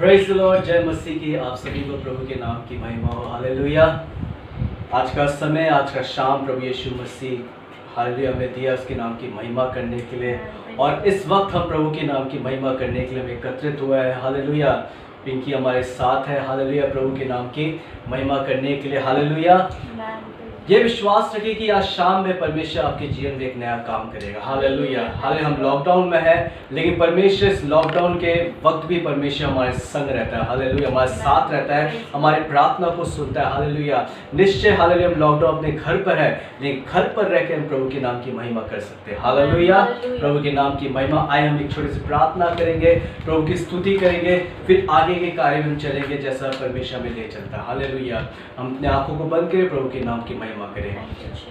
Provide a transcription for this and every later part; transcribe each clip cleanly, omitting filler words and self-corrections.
Praise the Lord, जय मसीह की। आप सभी को प्रभु के नाम की महिमा हो। हालेलुया। आज का समय, आज का शाम प्रभु यीशु मसीह हालेलुया हमें दिया उसके नाम की महिमा करने के लिए, और इस वक्त हम प्रभु के नाम की महिमा करने के लिए हम एकत्रित हुआ है। हालेलुया। पिंकी हमारे साथ है। हालेलुया, प्रभु के नाम की महिमा करने के लिए। हालेलुया। ये विश्वास रखिए कि आज शाम में परमेश्वर आपके जीवन में एक नया काम करेगा। हालेलुया। हालेलुया। हम लॉकडाउन में हैं, लेकिन परमेश्वर इस लॉकडाउन के वक्त भी परमेश्वर हमारे संग रहता है। हालेलुया। हमारे साथ रहता है, हमारी प्रार्थना को सुनता है। हालेलुया। निश्चय हालेलुया हम लॉकडाउन अपने घर पर है, लेकिन घर पर रह के हम प्रभु के नाम की महिमा कर सकते हैं। हालेलुया। प्रभु के नाम की महिमा। आए हम एक छोटी सी प्रार्थना करेंगे, प्रभु की स्तुति करेंगे, फिर आगे के कार्य में चलेंगे जैसा परमेश्वर हमें ले चलता है। हालेलुया। हम अपने आंखों को बंद करें, प्रभु के नाम की महिमा करें।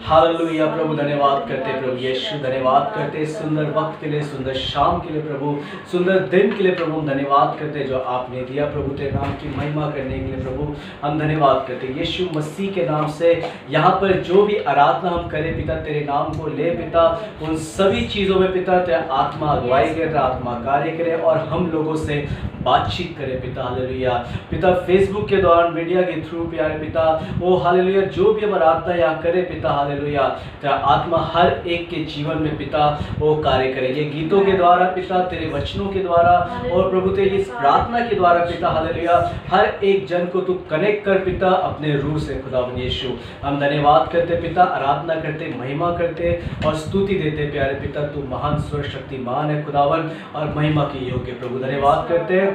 हालेलुया। प्रभु धन्यवाद करते, प्रभु यीशु धन्यवाद करते सुंदर वक्त के लिए, सुंदर शाम के लिए, प्रभु सुंदर दिन के लिए। प्रभु हम धन्यवाद करते जो आपने दिया प्रभु तेरे नाम की महिमा करने के लिए। प्रभु हम धन्यवाद करते यीशु मसीह के नाम से। यहाँ पर जो भी आराधना हम करें पिता, तेरे नाम को ले पिता, उन सभी चीज़ों में पिता तेरा आत्मा अगुवाई करे, तेरा आत्मा कार्य करे और हम लोगों से बातचीत करे पिता। हालेलुया। पिता फेसबुक के दौरान मीडिया के थ्रू प्यारे पिता ओ हालेलुया जो भी हम आराधना यहाँ करे पिता, हालेलुया तेरा आत्मा हर एक के जीवन में पिता वो कार्य करे। ये गीतों के द्वारा पिता, तेरे वचनों के द्वारा और प्रभु तेरी इस प्रार्थना के द्वारा पिता, हालेलुया हर एक जन को तू कनेक्ट कर पिता अपने रूह से। खुदावन यीशु हम धन्यवाद करते पिता, आराधना करते, महिमा करते और स्तुति देते प्यारे पिता। तू महान सर्वशक्तिमान है खुदावन और महिमा की योग्य। प्रभु धन्यवाद करते हैं।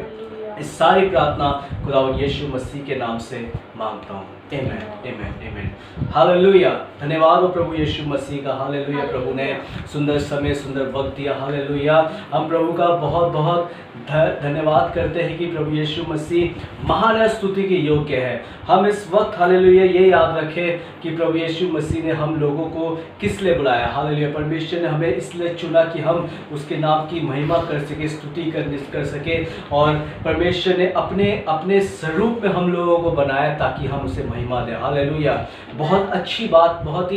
इस सारी प्रार्थना खुदावन यीशु मसीह के नाम से मांगता हूँ। आमेन, आमेन, आमेन। हालेलुया। धन्यवाद हो प्रभु यीशु मसीह का। हालेलुया। प्रभु ने सुंदर समय, सुंदर वक्त दिया। हालेलुया। हम प्रभु का बहुत बहुत धन्यवाद करते हैं कि प्रभु यीशु मसीह महान है, स्तुति के योग्य है। हम इस वक्त हालेलुया ये याद रखें कि प्रभु यीशु मसीह ने हम लोगों को किस लिए बुलाया। हालेलुया। परमेश्वर ने हमें इसलिए चुना कि हम उसके नाम की महिमा कर सके, स्तुति कर सके, और परमेश्वर ने अपने अपने स्वरूप में हम लोगों को बनाया ताकि हम उसे महिमा दें। हालेलुया। बहुत अच्छी बात, बहुत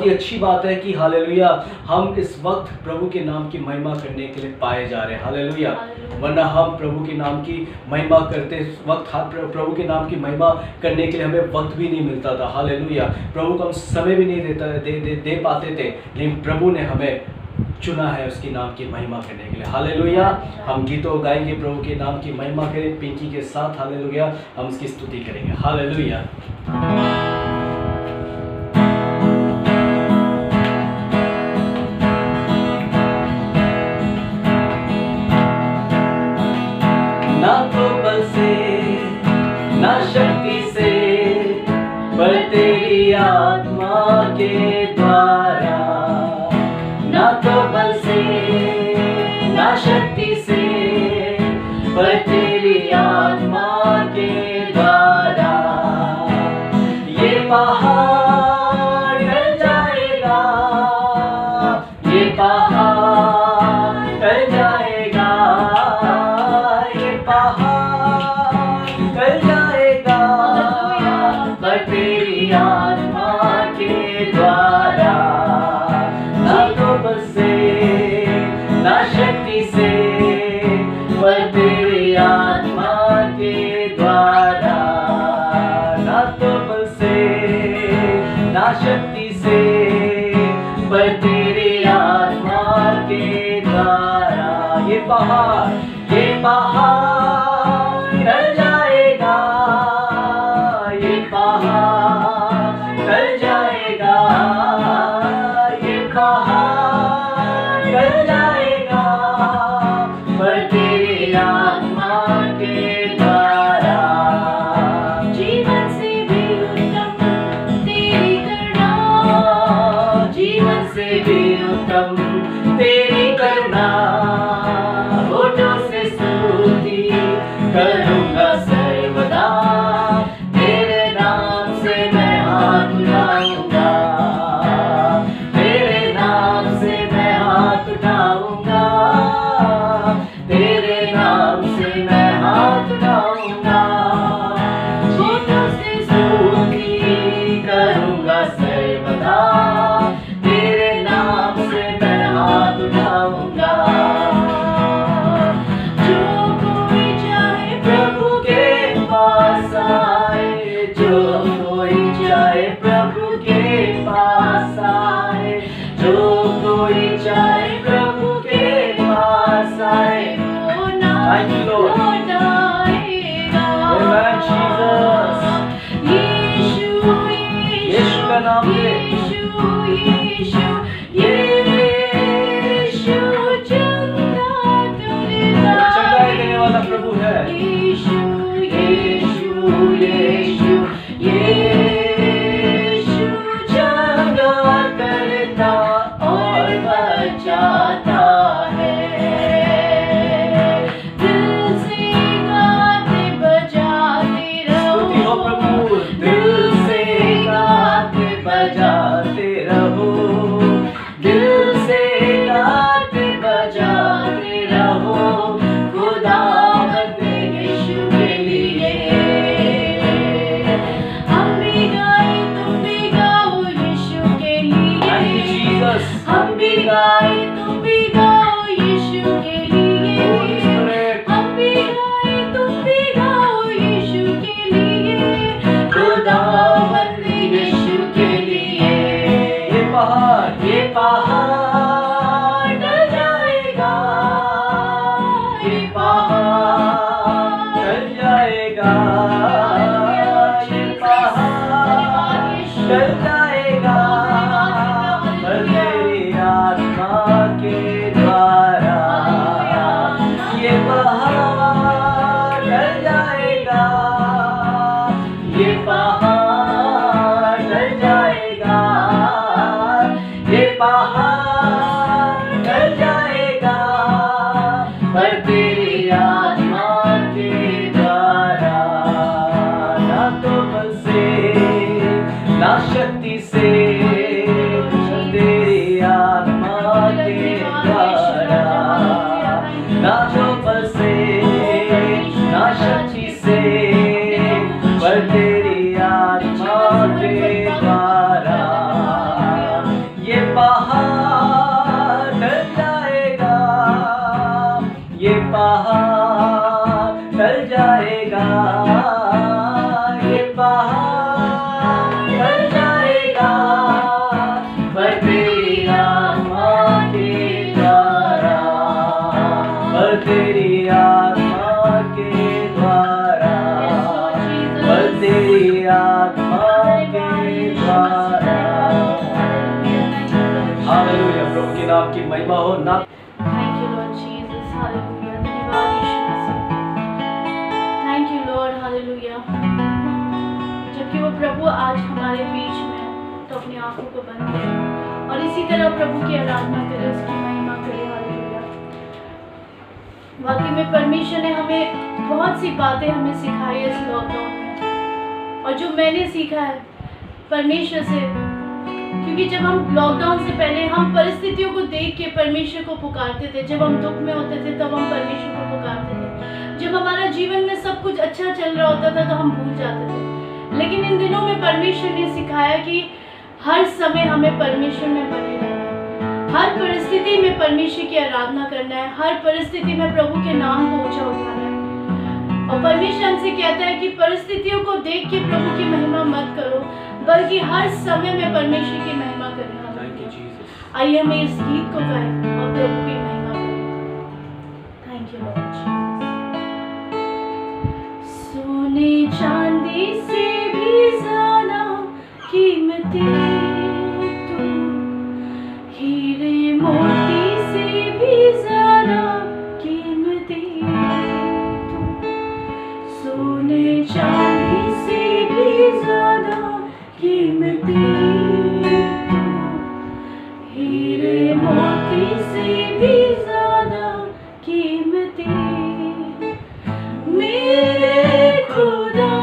ही अच्छी बात है कि हालेलुया हम इस वक्त प्रभु के नाम की महिमा करने के लिए पाए जा रहे हैं। हालेलुया। वरना हम प्रभु के नाम की महिमा करते वक्त प्रभु के नाम की महिमा करने के लिए हमें वक्त भी नहीं मिलता था। हालेलुया। प्रभु को हम समय भी नहीं दे पाते थे, लेकिन प्रभु ने हमें चुना है उसके नाम की महिमा करने के लिए। हालेलुया। हम गीतों गाएंगे, प्रभु के नाम की महिमा करें पिंकी के साथ। हालेलुया। हम उसकी स्तुति करेंगे। हालेलुया। ना तो बल से ना शक्ति से, पर तेरी आत्मा के द्वारा। ना तो बल से ना शक्ति से, पर तेरी आत्मा के द्वारा। ये पहाड़ टल जाएगा, ये पहाड़ टल जाएगा, ये पहाड़ टल जाएगा, पर तेरी आत्मा के द्वारा। ना तो बल से ना शक्ति से, पर तेरी आत्मा के द्वारा। ना तो बल से ना शक्ति से, पर तेरी आत्मा के द्वारा। ये पहाड़ टल जाएगा, ये पहाड़ टल जाएगा, ये पहाड़ टल जाएगा, पर तेरी आत्मा के द्वारा। जीवन से भी उत्तम तेरी करुणा, जीवन से भी उत्तम तेरी करुणा। होठों से स्तुति करूंगा सर्वदा, तेरे नाम से मैं हाथ उठाऊंगा, तेरे नाम से मैं हाथ उठाऊंगा, तेरे नाम से मैं हाथ उठाऊंगा। होठों से स्तुति करूंगा सर्वदा, तेरे नाम से मैं हाथ उठाऊंगा। कोई जाए प्रभु के पास आए। वो ना Thank you, Lord. लौटाएगा। Amen, Jesus. यीशु यीशु का नाम ले। यीशु यीशु यीशु चंगा करता चंगाई देने वाला प्रभु है। यीशु यीशु यीशु यीशु चंगा करता और बचाता है। दिल से गाते बजाते स्तुति हो रहो, प्रभु, दिल से गाते बजाते रहो, दिल से गाते बजाते रहो, खुदावंद यीशु के लिए। हम भी गाए तुम भी गाओ यीशु के लिए। Thank you, Jesus. हम भी गाए तुम भी गाओ यीशु के लिए। Holy Spirit. हम भी गाए तुम भी गाओ यीशु के लिए। खुदावंद यीशु के लिए। ये पहाड़ डल जाएगा, ये पहाड़ डल जाएगा, ये पहाड़ डल जाएगा, पर तेरी आत्मा के द्वारा। ये पहाड़ डल जाएगा, ये पहाड़ डल जाएगा, ये पहाड़ डल जाएगा, पर तेरी आत्मा के द्वारा। ना तो बल से ना शक्ति से, तेरी आत्मा के द्वारा। ना तो बल से ना शक्ति से, पर तेरी आत्मा के द्वारा। ये पहाड़ डल जाएगा, ये पहाड़ डल जाएगा, ये पहाड़ डल जाएगा, पर तेरी आत्मा के द्वारा, पर तेरी आत्मा के द्वारा, पर तेरी आत्मा के द्वारा। हालेलुया, प्रभु के नाम की महिमा हो। ना Thank you, Lord Jesus. Hallelujah. धन्यवाद यीशु मसीह। Thank you, Lord. Hallelujah. जबकि वो प्रभु आज हमारे बीच में है, तो अपनी आंखों को बंद करें और इसी तरह प्रभु की आराधना करें, उसकी महिमा करें। हालेलुया। वाकई में परमेश्वर ने हमें बहुत सी बातें हमें सिखाई है इस लॉकडाउन में, और जो मैंने सीखा है परमेश्वर से, क्योंकि जब हम लॉकडाउन से पहले हम परिस्थितियों को देख के परमेश्वर को पुकारते थे। जब हम दुख में होते थे तब हम परमेश्वर को पुकारते थे। जब हमारा जीवन में सब कुछ अच्छा चल रहा होता था तो हम भूल जाते थे। लेकिन इन दिनों में परमेश्वर ने सिखाया कि हर समय हमें परमेश्वर में बने रहना है, हर परिस्थिति में परमेश्वर की आराधना करना है, हर परिस्थिति में प्रभु के नाम को ऊंचा उठाना है। और परमेश्वर हमसे कहता है कि परिस्थितियों को देख के प्रभु की महिमा मत करो, बल्कि हर समय में परमेश्वर की महिमा करें। Thank you, Jesus. आइए हम इस गीत को गाएं और प्रभु की महिमा करें। Thank you Lord Jesus. सोने चांदी से भी ज्यादा कीमती तुम, हीरे मोती से भी ज्यादा कीमती तुम, सोने चांदी से भी ज्यादा कीमती तुम, हीरे मोती से भी ज्यादा कीमती। मेरे खुदा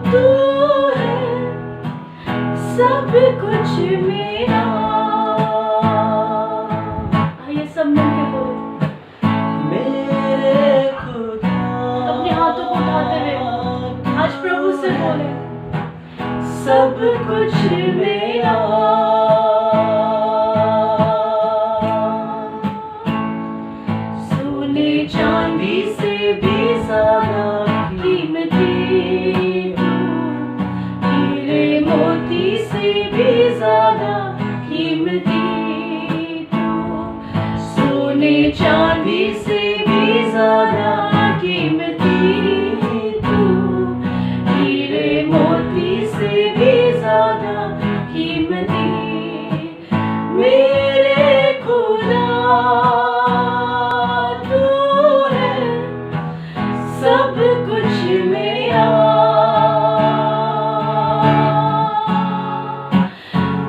तू है सब कुछ मेरा। आइए सब मिलके बोलो, मेरे खुदा। अपने हाथों को उठाते हुए आज प्रभु से बोले, सब कुछ मेरा। सोने चांदी से भी ज्यादा कीमती तू, हीरे मोती से भी ज्यादा कीमती तू, सोने चांदी से भी ज्यादा कीमती तू, हीरे मोती से भी ज्यादा कीमती मेरे खुदा तू है, सब कुछ मेरा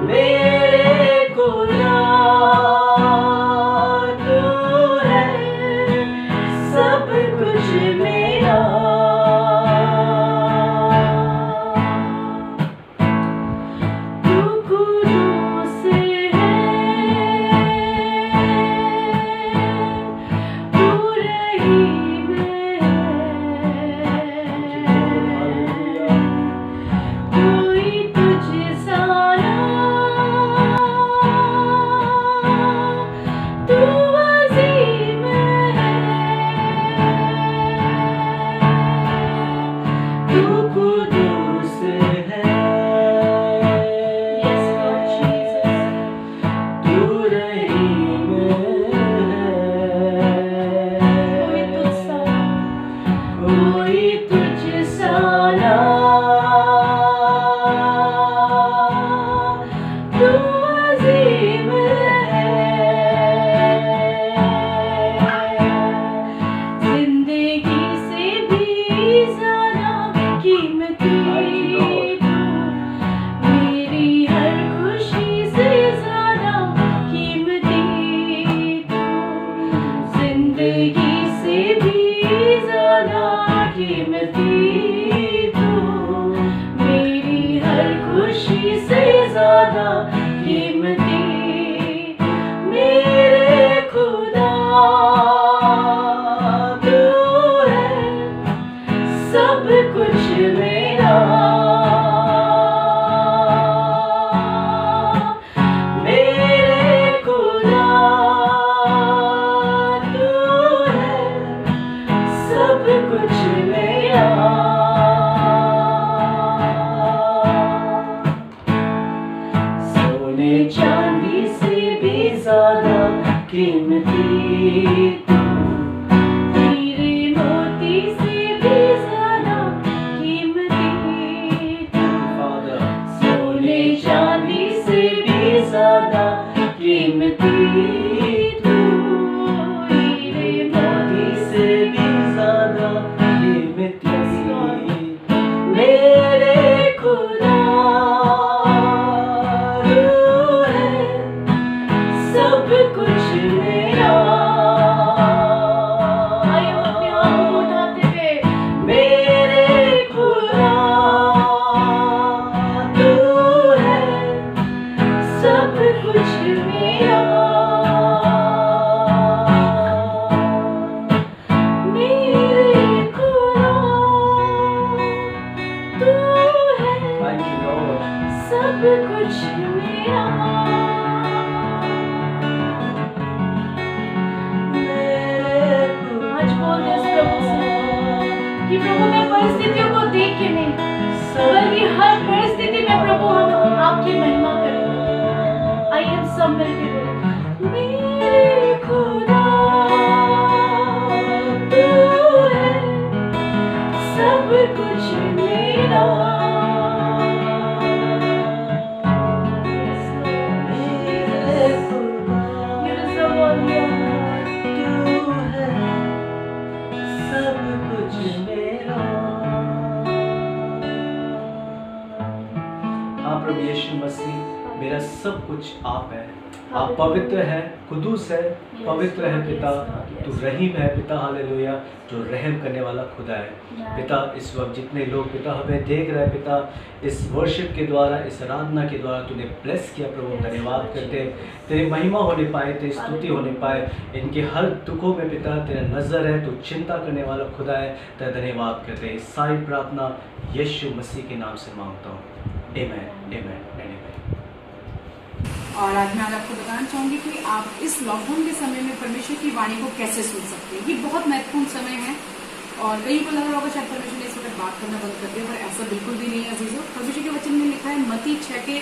मेरे खुदा तू है, सब कुछ मेरा तू कुदूस है, तू रहीम है, कोई तुझसा ना, तू अजीम है, तू कुदूस है, Yes, Lord Jesus. तू रहीम कोई है, तुझसा कोई तुझसा ना, तू अजीम है, जिंदगी से भी ज्यादा कीमती तू, मेरी हर खुशी से ज्यादा कीमती तू, जिंदगी से भी ज्यादा कीमती तू, मेरी हर खुशी से ज्यादा कीमती मेरे खुदा तू है, सब कुछ मेरा मेरे खुदा तू है, सब कुछ मेरा सोने चांदी से भी ज्यादा कीमती तू, हीरे मोती से भी ज्यादा कीमती तू, Father, सोने चांदी से भी ज्यादा कीमती तू, हीरे मोती से भी ज्यादा कीमती मेरे खुदा तू है, सब कुछ मेरा आइए हम अपने हाथों को उठाते हुए मेरे खुदा तू है, सब कुछ मेरा मेरे खुदा तू है, Thank you, Lord. सब कुछ मेरा आज बोल दे उस प्रभु से कि प्रभु मैं परिस्थितियों को देख के नहीं, बल्कि हर परिस्थिति में प्रभु हम आपकी महिमा करें। आइए हम सब मिलकर बोलें मेरे खुदा तू है, सब कुछ मेरा You deserve all the honor. तू है, सब कुछ मेरा। हाँ प्रभु यीशु मसीह, मेरा सब कुछ आप है। आप पवित्र है, कुदूस है, पवित्र है पिता। तू रहीम है पिता, हालेलुया, जो रहम करने वाला खुदा है पिता। इस वक्त जितने लोग पिता हमें देख रहे हैं पिता, इस वर्शिप के द्वारा, इस आराधना के द्वारा तूने ब्लेस किया प्रभु, धन्यवाद करते हैं। तेरी महिमा होने पाए, तेरी स्तुति होने पाए, इनके हर दुखों में पिता तेरा नजर है, तू चिंता करने वाला खुदा है, तेरा धन्यवाद करते हैं। सारी प्रार्थना यीशु मसीह के नाम से मांगता हूँ, आमेन, आमेन, आमेन। और आज मैं आपको बताना चाहूंगी कि आप इस लॉकडाउन के समय में परमेश्वर की वाणी को कैसे सुन सकते हैं। ये बहुत महत्वपूर्ण समय है और कई को लग रहा होगा शायद परमेश्वर ने इस वक्त बात करना बंद कर दिया, पर ऐसा बिल्कुल भी नहीं है अजीजों। परमेश्वर के वचन में लिखा है मत्ती 6 के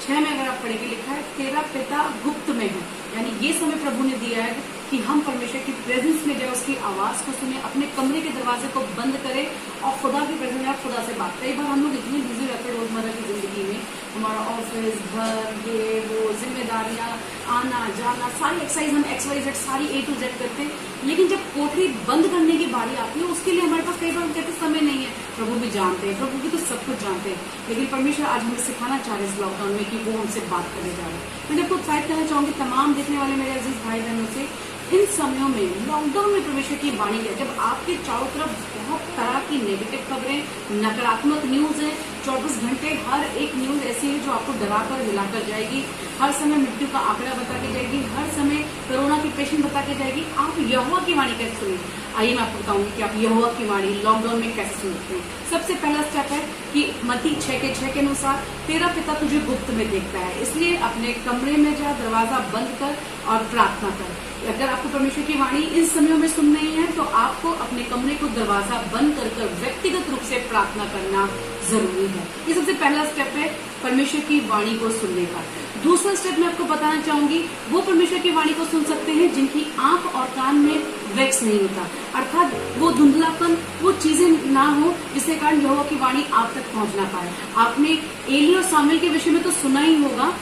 6 में अगर आप पढ़ेंगे लिखा है तेरा पिता गुप्त में है, यानी ये समय प्रभु ने दिया है कि हम परमेश्वर की प्रेजेंस में जाए, उसकी आवाज को सुने, अपने कमरे के दरवाजे को बंद करें और खुदा की प्रेजेंस में आप खुदा से बात। कई बार हम लोग इतने बिजी रहते हैं रोजमर्रा की जिंदगी में, हमारा ऑफिस, घर, ये वो जिम्मेदारियां, आना जाना, सारी एक्सरसाइज हम XYZ सारी A to Z करते हैं, लेकिन जब कोठरी बंद करने की बारी आती है उसके लिए हमारे पास कई बार हम कहते समय नहीं है। प्रभु भी जानते हैं, प्रभु भी तो सब कुछ जानते हैं, लेकिन परमेश्वर आज हमें सिखाना चाह रहे हैं इस लॉकडाउन में कि वो हमसे बात करने जा रहे हैं। मैं आपको उत्साहित करना चाहूंगी तमाम देखने वाले मेरे अजीज भाई बहनों से, इन समयों में लॉकडाउन में परमेश्वर की वाणी है, जब आपके चारों तरफ बहुत तरह की नेगेटिव खबरें, नकारात्मक न्यूज है, 24 घंटे हर एक न्यूज ऐसी है जो आपको डराकर हिलाकर जाएगी, हर समय मृत्यु का आंकड़ा बता के जाएगी, हर समय कोरोना की पेशेंट बता के जाएगी, आप यहोवा की वाणी कैसे सुनिए। आइए मैं आपको बताऊंगी कि आप यहोवा की वाणी लॉकडाउन में कैसे सुनते हैं। सबसे पहला स्टेप है कि मत्ती 6:6 के अनुसार तेरा पिता तुझे गुप्त में देखता है, इसलिए अपने कमरे में जा, दरवाजा बंद कर और प्रार्थना कर। अगर आपको परमेश्वर की वाणी इन समयों में सुन रही है तो आपको अपने कमरे को दरवाजा बंद कर व्यक्तिगत रूप से प्रार्थना करना जरूरी है। ये सबसे पहला स्टेप है परमेश्वर की वाणी को सुनने का। दूसरा स्टेप मैं आपको बताना चाहूंगी, वो परमेश्वर की वाणी को सुन सकते हैं जिनकी आंख और कान में वैक्स नहीं होता, अर्थात वो धुंधलापन, वो चीजें ना हो जिसके कारण यहोवा की वाणी आप तक पहुंच ना पाए। आपने एली और सामुएल के विषय में तो सुना ही होगा।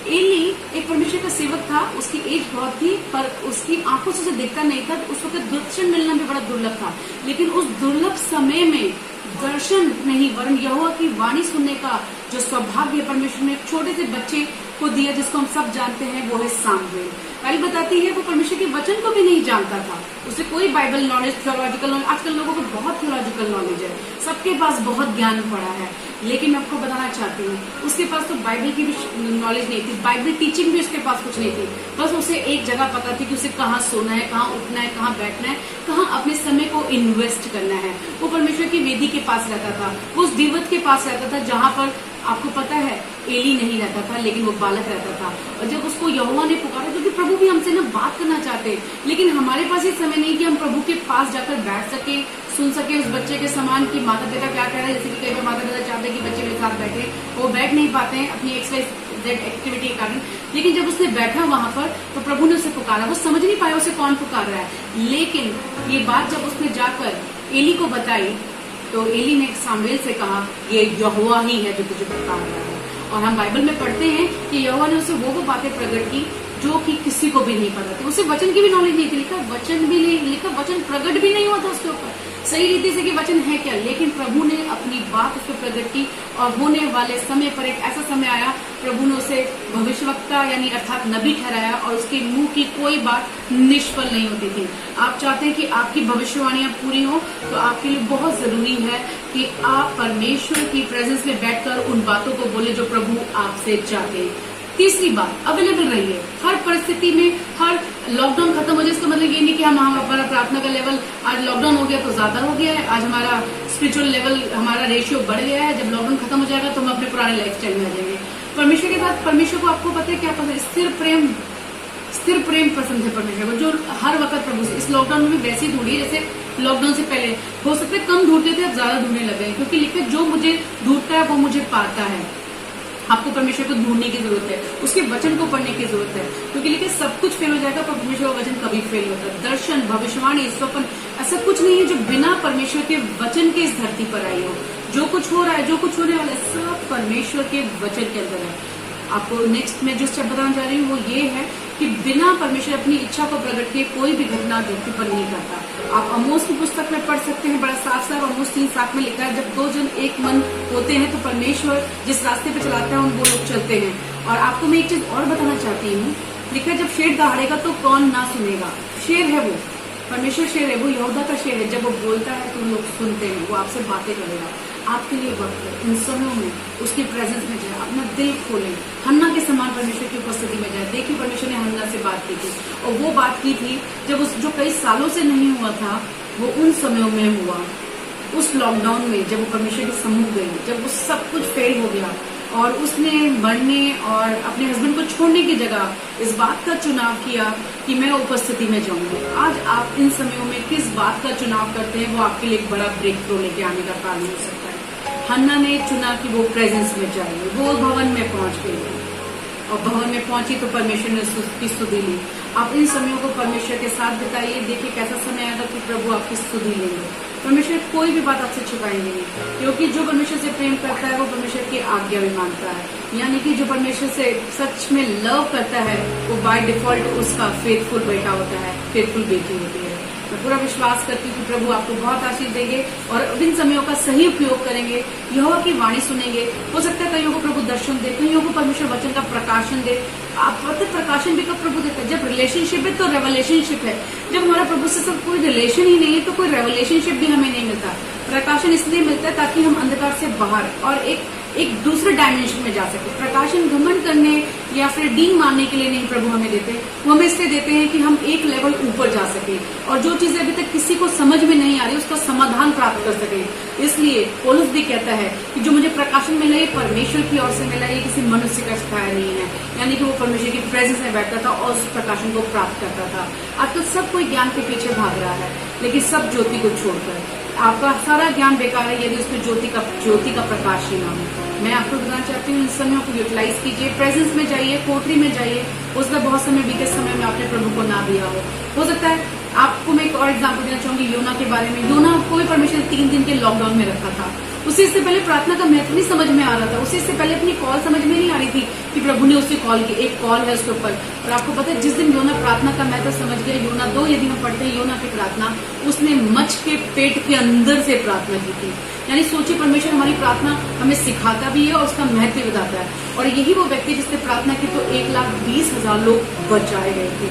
एली एक परमेश्वर का सेवक था, उसकी एज बहुत थी पर उसकी आंखों से उसे दिखता नहीं था, तो उस वक्त दर्शन मिलना भी बड़ा दुर्लभ था, लेकिन उस दुर्लभ समय में दर्शन नहीं वरन यहोवा की वाणी सुनने का जो सौभाग्य परमेश्वर ने एक छोटे से बच्चे को दिया, जिसको हम सब जानते हैं, वो है सामुएल। बाइबल बताती है वो परमेश्वर के वचन को भी नहीं जानता था, उसे कोई बाइबल नॉलेज, थियोलॉजिकल नॉलेज, आजकल लोगों को बहुत थियोलॉजिकल नॉलेज है, सबके पास बहुत ज्ञान पड़ा है, लेकिन मैं आपको बताना चाहती हूँ उसके पास तो बाइबल की भी नॉलेज नहीं थी, बाइबल टीचिंग भी उसके पास कुछ नहीं थी, बस उसे एक जगह पता थी कि उसे कहाँ सोना है, कहाँ उठना है, कहाँ बैठना है, कहाँ अपने समय को इन्वेस्ट करना है। वो परमेश्वर की वेदी के पास रहता था, वो उस दिवत के पास रहता था जहाँ पर आपको पता है एली नहीं रहता था, लेकिन वो बालक रहता था। और जब उसको यहोवा ने पुकारा, क्योंकि प्रभु भी हमसे ना बात करना चाहते, लेकिन हमारे पास ये समय नहीं कि हम प्रभु के पास जाकर बैठ सके, सुन सके उस बच्चे के समान कि माता पिता क्या कह रहे हैं। जैसे कि कई बार माता पिता चाहते हैं कि बच्चे मेरे साथ बैठे, वो बैठ नहीं पाते हैं अपनी XYZ एक्टिविटी के कारण, लेकिन जब उसने बैठा वहां पर तो प्रभु ने उसे पुकारा, वो समझ नहीं पाया उसे कौन पुकार रहा है, लेकिन ये बात जब उसने जाकर एली को बताई तो एली ने सामुएल से कहा ये यहोवा ही है जो तुझे पुकार रहा है। और हम बाइबल में पढ़ते हैं कि यहोवा ने उसे वो बातें प्रकट की जो कि किसी को भी नहीं पता थी, उसे वचन की भी नॉलेज नहीं थी, लिखा वचन भी नहीं, लिखा वचन प्रकट भी नहीं हुआ था उसके ऊपर सही रीति से कि वचन है क्या, लेकिन प्रभु ने अपनी बात उस पर प्रकट की और होने वाले समय पर एक ऐसा समय आया, प्रभु ने उसे भविष्यवक्ता यानी अर्थात नबी ठहराया और उसके मुंह की कोई बात निष्फल नहीं होती थी। आप चाहते हैं कि आपकी भविष्यवाणियां पूरी हो तो आपके लिए बहुत जरूरी है कि आप परमेश्वर की प्रेजेंस में बैठकर उन बातों को बोले जो प्रभु आपसे चाहते हैं। तीसरी बात, अवेलेबल रहिए हर परिस्थिति में। हर लॉकडाउन खत्म हो जाए इसका मतलब ये नहीं कि हम हमारा प्रार्थना का लेवल आज लॉकडाउन हो गया तो ज्यादा हो गया है, आज हमारा स्पिरिचुअल लेवल, हमारा रेशियो बढ़ गया है, जब लॉकडाउन खत्म हो जाएगा तो हम अपने पुराने लाइफ स्टाइल में आ जाएंगे। परमेश्वर के साथ, परमेश्वर को आपको पता है क्या पसंद है? स्थिर प्रेम पसंद है परमेश्वर को, जो हर वक्त प्रभु से। इस लॉकडाउन में भी वैसी ढूंढी जैसे लॉकडाउन से पहले, हो सकता है कम ढूंढते थे, अब ज्यादा ढूंढने लगे, क्योंकि लिखा जो मुझे ढूंढता है वो मुझे पाता है। आपको परमेश्वर को ढूंढने की जरूरत है, उसके वचन को पढ़ने की जरूरत है, क्योंकि लिखे सब कुछ फेल हो जाएगा पर परमेश्वर का वचन कभी फेल होता है। दर्शन, भविष्यवाणी, स्वप्न, ऐसा कुछ नहीं है जो बिना परमेश्वर के वचन के इस धरती पर आई हो। जो कुछ हो रहा है, जो कुछ होने वाला है, सब परमेश्वर के वचन के अंदर है। आपको नेक्स्ट में जो स्टेप बताना चाह रही हूँ वो ये है कि बिना परमेश्वर अपनी इच्छा को प्रकट किए कोई भी घटना धरती पर नहीं करता। आप अमोस की पुस्तक में पढ़ सकते हैं, बड़ा साफ साफ अमोस 3:7 में लिखा है, जब दो जन एक मन होते हैं तो परमेश्वर जिस रास्ते पे चलाता है वो लोग चलते हैं। और आपको मैं एक चीज और बताना चाहती हूँ, लिखा है जब शेर दहाड़ेगा तो कौन ना सुनेगा। शेर है वो, परमेश्वर शेर है, वो यहूदा का शेर है, जब वो बोलता है तो लोग सुनते हैं, वो आपसे बातें करेगा। आपके लिए वक्त है इन समयों में उसकी प्रेजेंस में जाए, अपना दिल खोलें, हन्ना के समान परमेश्वर की उपस्थिति में जाए। देखिए परमेश्वर ने हन्ना से बात की थी और वो बात की थी जब उस जो कई सालों से नहीं हुआ था वो उन समयों में हुआ, उस लॉकडाउन में जब वो परमेश्वर के सम्मुख गई, जब वो सब कुछ फेल हो गया और उसने मरने और अपने हस्बैंड को छोड़ने की जगह इस बात का चुनाव किया कि मैं उपस्थिति में जाऊंगी। आज आप इन समयों में किस बात का चुनाव करते हैं वो आपके लिए एक बड़ा ब्रेक थ्रू लेके आने का कारण हो सकता है। हन्ना ने चुना कि वो प्रेजेंस में जाएगी, वो भवन में पहुंच गई। और भवन में पहुंची तो परमेश्वर ने उसकी स्तुति ली। आप इन समयों को परमेश्वर के साथ बिताइए, देखिए कैसा समय आएगा कि प्रभु आपकी स्तुति लेंगे। परमेश्वर कोई भी बात आपसे छुपाएंगे नहीं, क्योंकि जो परमेश्वर से प्रेम करता है वो परमेश्वर की आज्ञा भी मानता है। यानी कि जो परमेश्वर से सच में लव करता है वो बाय डिफॉल्ट उसका फेथफुल बेटा होता है, फेथफुल बेटी होती है। मैं पूरा विश्वास करती हूँ कि प्रभु आपको बहुत आशीष देंगे और इन समयों का सही उपयोग करेंगे, यहोवा की वाणी सुनेंगे। हो सकता है कईयों को प्रभु दर्शन दे, कईयों को परमेश्वर वचन का प्रकाशन दे। आप पता प्रकाशन भी कब प्रभु देता है? जब रिलेशनशिप है तो रेवलेशनशिप है। जब हमारा प्रभु से सब कोई रिलेशन ही नहीं है तो कोई रेवलेशनशिप भी हमें नहीं मिलता। प्रकाशन इसलिए मिलता है ताकि हम अंधकार से बाहर और एक दूसरे डायमेंशन में जा सके। प्रकाशन घमंड करने या फिर डींग मारने के लिए नहीं प्रभु हमें देते, वो हमें इसलिए देते हैं कि हम एक लेवल ऊपर जा सके और जो चीजें अभी तक किसी को समझ में नहीं आ रही उसका समाधान प्राप्त कर सके। इसलिए पौलुस भी कहता है कि जो मुझे प्रकाशन मिला ये परमेश्वर की ओर से मिला, ये किसी मनुष्य का सिखाया नहीं है। यानी कि वो परमेश्वर की प्रेजेंस में बैठता था और उस प्रकाशन को प्राप्त करता था। आजकल सब कोई ज्ञान के पीछे भाग रहा है, लेकिन सब ज्योति को छोड़कर। आपका सारा ज्ञान बेकार है यदि उसमें ज्योति का प्रकाश ही ना हो। मैं आपको बताना चाहती हूँ इन समयों को यूटिलाइज कीजिए, प्रेजेंस में जाइए, कोठरी में जाइए। उसका बहुत समय बीते समय में आपने प्रभु को ना दिया हो सकता है। आपको मैं एक और एग्जाम्पल देना चाहूंगी योना के बारे में। योना को भी परमेश्वर 3 दिन के लॉकडाउन में रखा था। उसी से पहले प्रार्थना का महत्व नहीं समझ में आ रहा था, उसी से पहले अपनी कॉल समझ में नहीं आ रही थी कि प्रभु ने उसकी कॉल की, एक कॉल है उसके ऊपर। और आपको पता है जिस दिन योना प्रार्थना का महत्व समझ गया, योना 2 यदि हम पढ़ते हैं योना की प्रार्थना, उसने मच्छ के पेट के अंदर से प्रार्थना की थी। यानी सोचिए परमेश्वर हमारी प्रार्थना हमें सिखाता भी है और उसका महत्व भी बताता है। और यही वो व्यक्ति जिसने प्रार्थना की तो 1,20,000 लोग बचाए गए थे।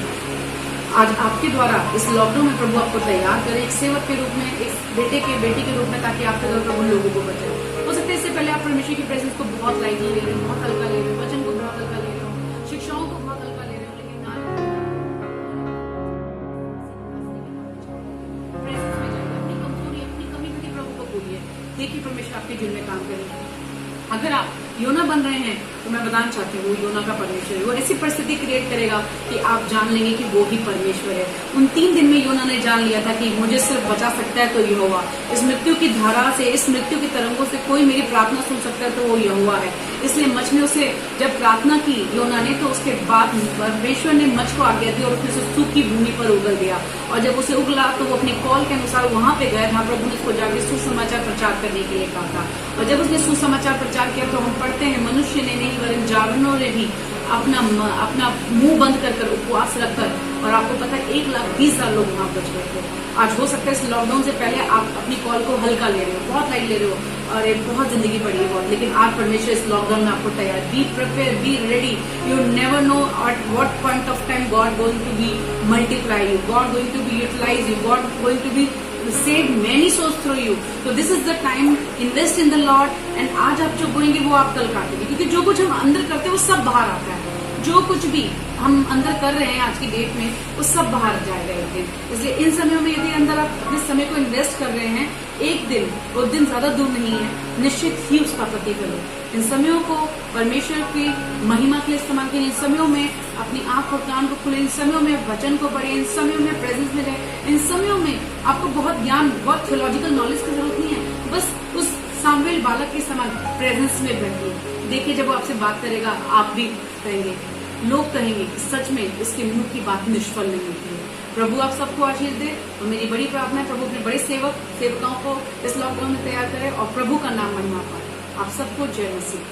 आज आपके द्वारा इस लॉकडाउन में प्रभु आपको तैयार करे एक सेवक के रूप में, एक बेटी के रूप में, ताकि आपके द्वारा प्रभु लोगों को बचाए। हो सकता है इससे पहले आप परमेश्वर की प्रेजेंस को बहुत लाइटली ले रहे हो, बहुत हल्का ले रहे हो, वचन को बहुत हल्का ले रहे हो, शिक्षाओं को बहुत हल्का ले रहे हो, लेकिन प्रेजेंस में जाइए, अपनी कमजोरी, अपनी कमी घटी प्रभु को बोलिए, देखिए परमेश्वर आपके जीवन में काम करेगा। अगर आप योना बन रहे हैं तो मैं बताना चाहती हूँ वो योना का परमेश्वर है। वो ऐसी परिस्थिति क्रिएट करेगा कि आप जान लेंगे कि वो ही परमेश्वर है। उन 3 दिन में योना ने जान लिया था कि मुझे सिर्फ बचा सकता है तो यहोवा। इस मृत्यु की धारा से, इस मृत्यु की तरंगों से कोई मेरी प्रार्थना सुन सकता है तो वो यहोवा है। इसलिए मच्छ ने उसे जब प्रार्थना की योना ने, तो उसके बाद परमेश्वर ने मच्छ को आज्ञा दी और उसने उसे सूखी भूमि पर उगल दिया। और जब उसे उगला तो वो अपने कॉल के अनुसार वहां पे गया जहाँ प्रभु ने उसको जाके सुसमाचार प्रचार करने के लिए कहा था। और जब उसने सुसमाचार प्रचार किया तो हम पढ़ते हैं मनुष्य ने नहीं वरन जानवरों ने भी अपना मुंह बंद कर उपवास रखकर, और आपको पता है 1,20,000 लोग वहां बच गए थे। आज हो सकता है इस लॉकडाउन से पहले आप अपनी कॉल को हल्का ले रहे हो, बहुत लाइट ले रहे हो और एक बहुत जिंदगी पड़ी है बहुत, लेकिन आज परमेश्वर इस लॉकडाउन में आपको तैयार। Be prepare, be ready. You never know at what point of time God going to be multiply you, God going to be utilise you, God going to be save many souls through you. So this is the time, invest in the Lord, and आज आप जो बोएंगे वो आप कल काटेंगे, क्योंकि जो कुछ हम अंदर करते हैं वो सब बाहर आता है। जो कुछ भी हम अंदर कर रहे हैं आज की डेट में वो सब बाहर जाएगा एक दिन। इसलिए इन समयों में यदि अंदर आप अपने समय को इन्वेस्ट कर रहे हैं, एक दिन वो दिन ज्यादा दूर नहीं है, निश्चित ही उसका प्रतिफल है। इन समयों को परमेश्वर की महिमा के लिए इस्तेमाल करें। इन समयों में अपनी आंख और कान को खुले, इन समयों में वचन को पढ़े, इन समयों में प्रेजेंस में रहे। इन समयों में आपको बहुत ज्ञान, बहुत थियोलॉजिकल नॉलेज की जरूरत नहीं है, बस उस सामुएल बालक के समान प्रेजेंस में बैठिए। देखिए जब वो आपसे बात करेगा आप भी कहेंगे, लोग कहेंगे कि सच में इसके मुंह की बात निष्फल नहीं होती है। प्रभु आप सबको आशीष दे और मेरी बड़ी प्रार्थना है प्रभु अपने बड़े सेवकाओं को इस लॉकडाउन में तैयार करे और प्रभु का नाम महिमा पाए। आप सबको जय मसीह।